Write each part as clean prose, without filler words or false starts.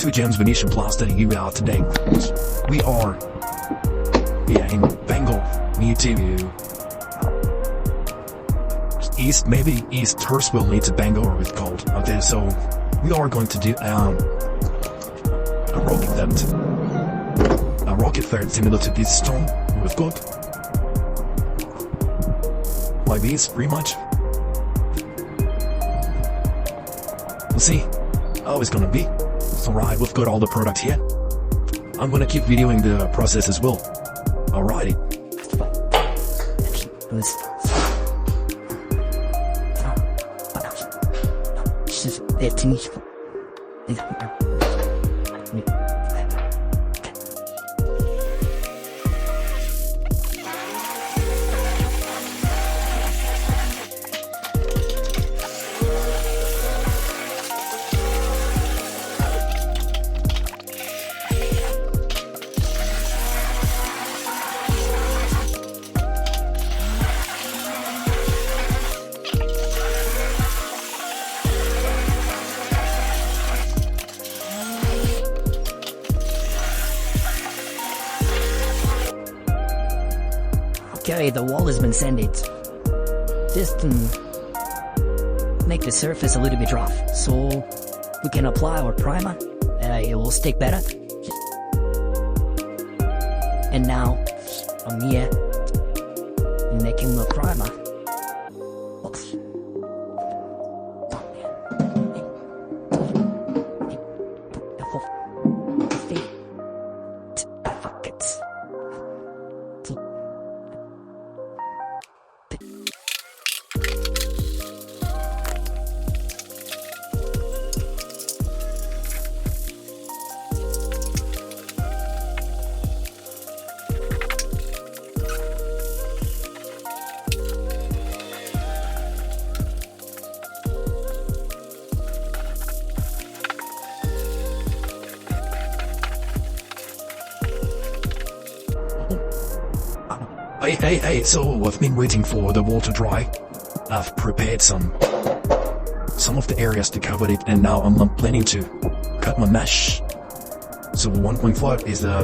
to GEMs Venetian Plaster. Here we are today. We are in Bengal, near to East, maybe East Hurstville near to Bengal, it's called. Okay, so we are going to do a rocket third similar to this stone we've got. Like this, pretty much. We'll see how it's gonna be. It's alright, we've got all the product here. I'm gonna keep videoing the process as well. Alrighty. Okay, the wall has been sanded. Just to make the surface a little bit rough, so we can apply our primer. It will stick better. And now I'm here making the primer. Hey, so I've been waiting for the wall to dry. I've prepared some of the areas to cover it, and now I'm planning to cut my mesh. So 1.5 is the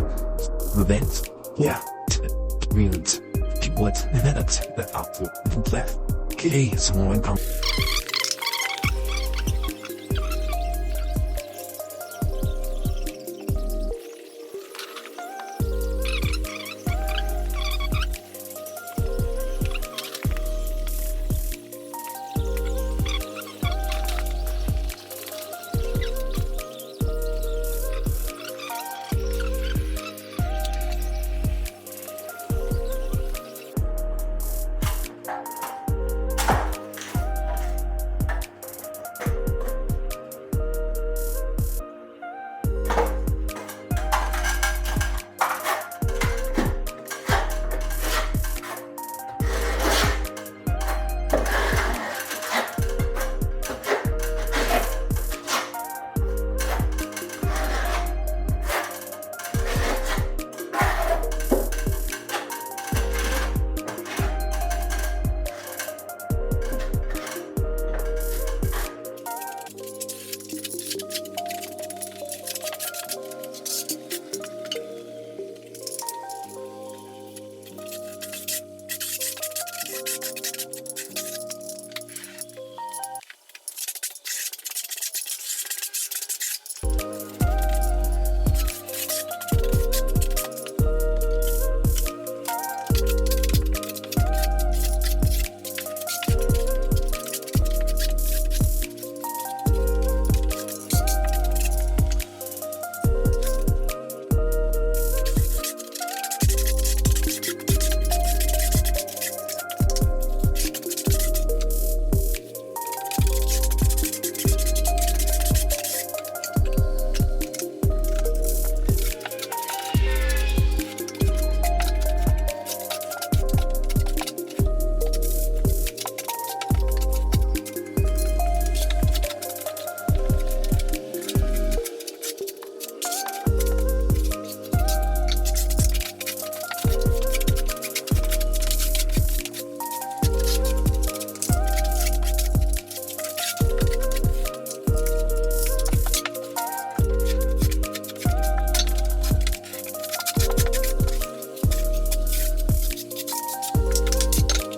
vent. Yeah. And people that up to left. Okay, so I'm coming.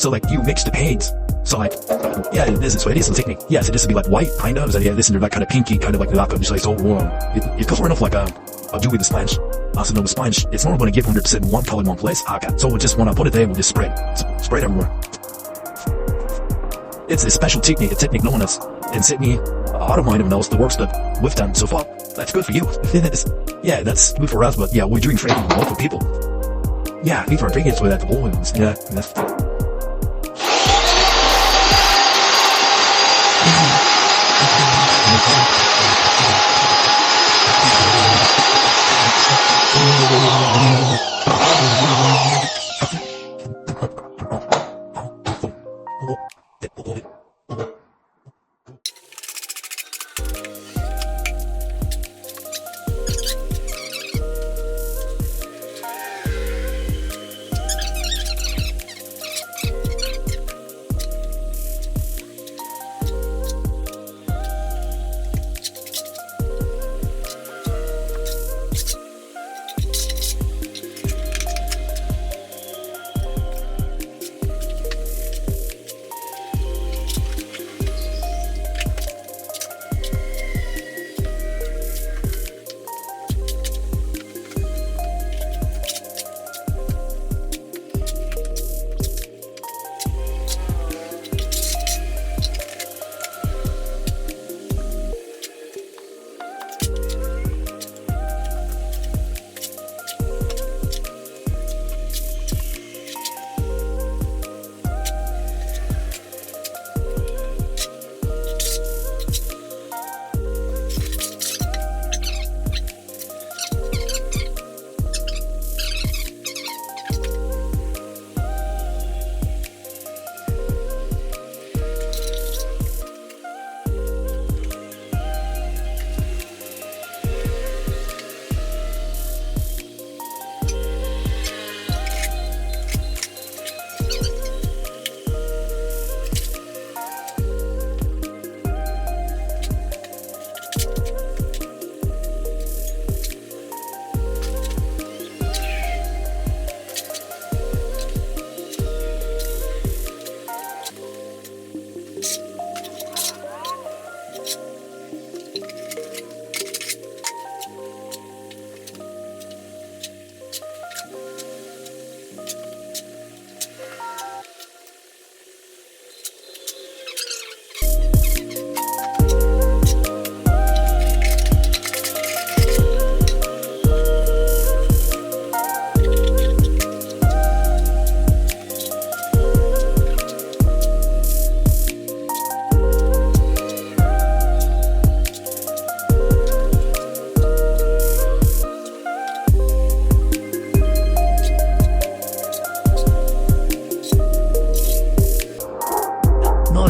So like you mix the paints. So like, yeah, this is some technique. Yeah, so this would be like white, kind of. So yeah, this is like kind of pinky, kind of like the lack of just like so warm. It goes enough like I'll do with the sponge. Also, no, the sponge, it's not going to give 100% one color in one place. Okay, so we just want to put it there, we'll just spread everywhere. It's a special technique, a technique known as in Sydney. I don't mind even knows the works that we've done so far. That's good for you. Yeah, that's good for us, but yeah, we're doing training for local people. Yeah, people are drinking with that the volumes. Yeah, that's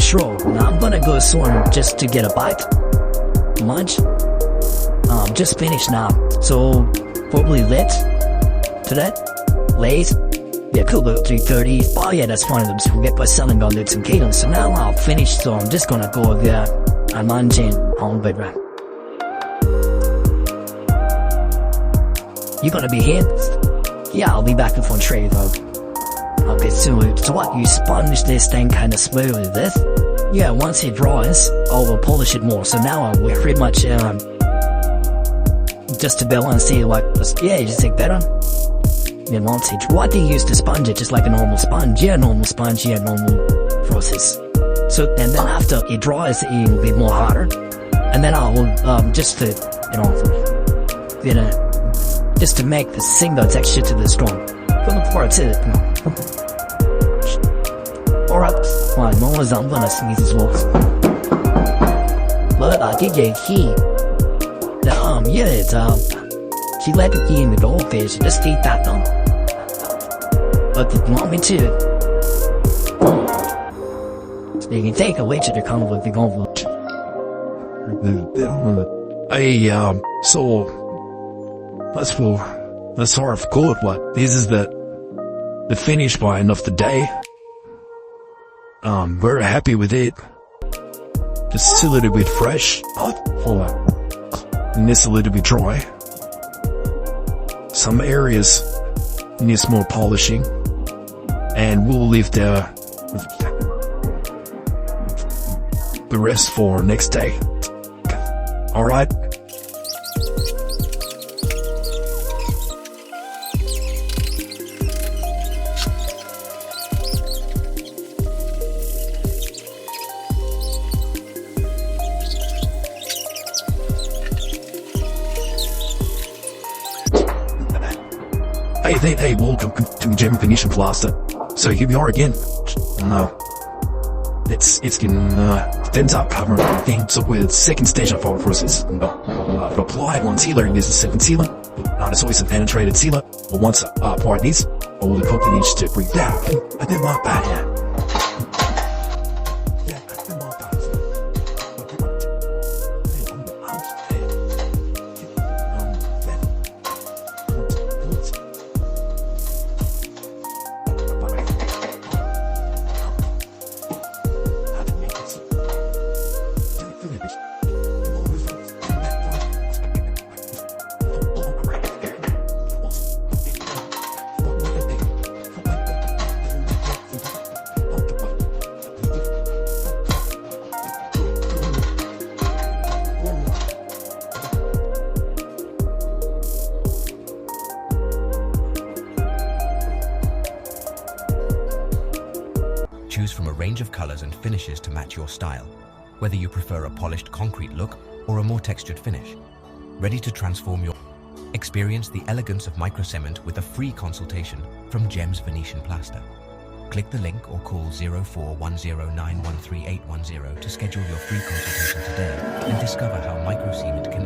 Sure, I'm gonna go soon just to get a bite. Lunch? Just finished now, so probably late to that. Late? Yeah, cool, about 3:30. Oh yeah, that's fine. I'm just get by selling on lips and catering. So now I'll finish, so I'm just gonna go there. I'm lunching on bed right. You gonna be here? Yeah, I'll be back before trade though. Okay, so what, you sponge this thing kinda smooth with this? Yeah, once it dries, I'll polish it more. So now we're pretty much, just to balance it, like, yeah, you just take that on. Then once it, what do you use to sponge it? Just like a normal sponge? Yeah, normal sponge, yeah, normal process. So, and then after it dries, it'll be more harder. And then I will, just to, just to make the single texture to the strong. Look forward to it. Alright, fine, no one's I'm gonna sneeze as well. But I did get a key. Yeah, it's she let the key in the goldfish, just eat that though. But if you want me to, so you can take a witch at your carnival if you're going for so that's sort of good. What this is the finish line of the day. Very happy with it. Just a little bit fresh, and this a little bit dry. Some areas needs more polishing, and we'll leave the The rest for next day. Alright? Hey, welcome to GEMs Venetian Plaster. So here we are again. No. It's getting, ends up covering everything. So with second stage of our process, applied one sealer, and this is second sealer. Not always a penetrated sealer, but once part is, all the cooking needs to breathe down. I did my bad hand. Choose from a range of colors and finishes to match your style, whether you prefer a polished concrete look or a more textured finish. Ready to transform your... Experience the elegance of Microcement with a free consultation from GEMS Venetian Plaster. Click the link or call 0410913810 to schedule your free consultation today and discover how Microcement can